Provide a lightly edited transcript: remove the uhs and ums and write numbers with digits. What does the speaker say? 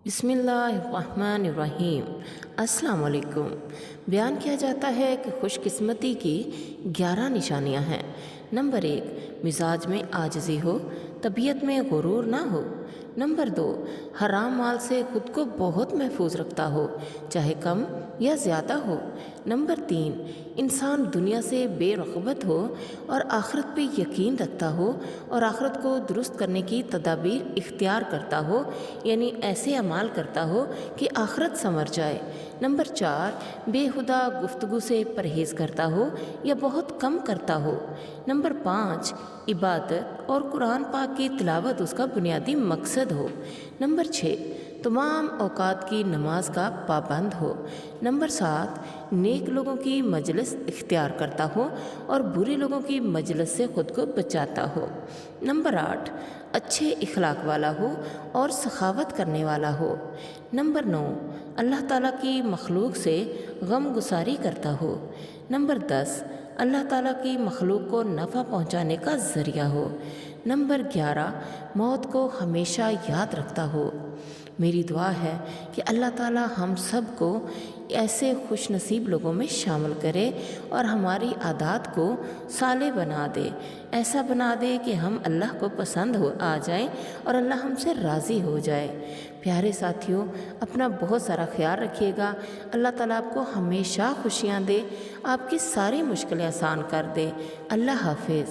بسم اللہ الرحمن الرحیم۔ السلام علیکم۔ بیان کیا جاتا ہے کہ خوش قسمتی کی 11 نشانیاں ہیں۔ نمبر 1، مزاج میں عاجزی ہو، طبیعت میں غرور نہ ہو۔ نمبر 2، حرام مال سے خود کو بہت محفوظ رکھتا ہو، چاہے کم یا زیادہ ہو۔ نمبر 3، انسان دنیا سے بے رغبت ہو اور آخرت پہ یقین رکھتا ہو اور آخرت کو درست کرنے کی تدابیر اختیار کرتا ہو، یعنی ایسے اعمال کرتا ہو کہ آخرت سنور جائے۔ نمبر 4، بے ہدہ گفتگو سے پرہیز کرتا ہو یا بہت کم کرتا ہو۔ نمبر 5، عبادت اور قرآن پاک کی تلاوت اس کا بنیادی مقصد ہو۔ نمبر 6، تمام اوقات کی نماز کا پابند ہو۔ نمبر 7، نیک لوگوں کی مجلس اختیار کرتا ہو اور برے لوگوں کی مجلس سے خود کو بچاتا ہو۔ نمبر 8، اچھے اخلاق والا ہو اور سخاوت کرنے والا ہو۔ نمبر 9، اللہ تعالیٰ کی مخلوق سے غم گساری کرتا ہو۔ نمبر 10، اللہ تعالیٰ کی مخلوق کو نفع پہنچانے کا ذریعہ ہو۔ نمبر 11، موت کو ہمیشہ یاد رکھتا ہو۔ میری دعا ہے کہ اللہ تعالیٰ ہم سب کو ایسے خوش نصیب لوگوں میں شامل کرے اور ہماری عادات کو صالح بنا دے، ایسا بنا دے کہ ہم اللہ کو پسند آ جائیں اور اللہ ہم سے راضی ہو جائے۔ پیارے ساتھیوں، اپنا بہت سارا خیال رکھیے گا۔ اللہ تعالیٰ آپ کو ہمیشہ خوشیاں دے، آپ کی ساری مشکلیں آسان کر دے۔ اللہ حافظ۔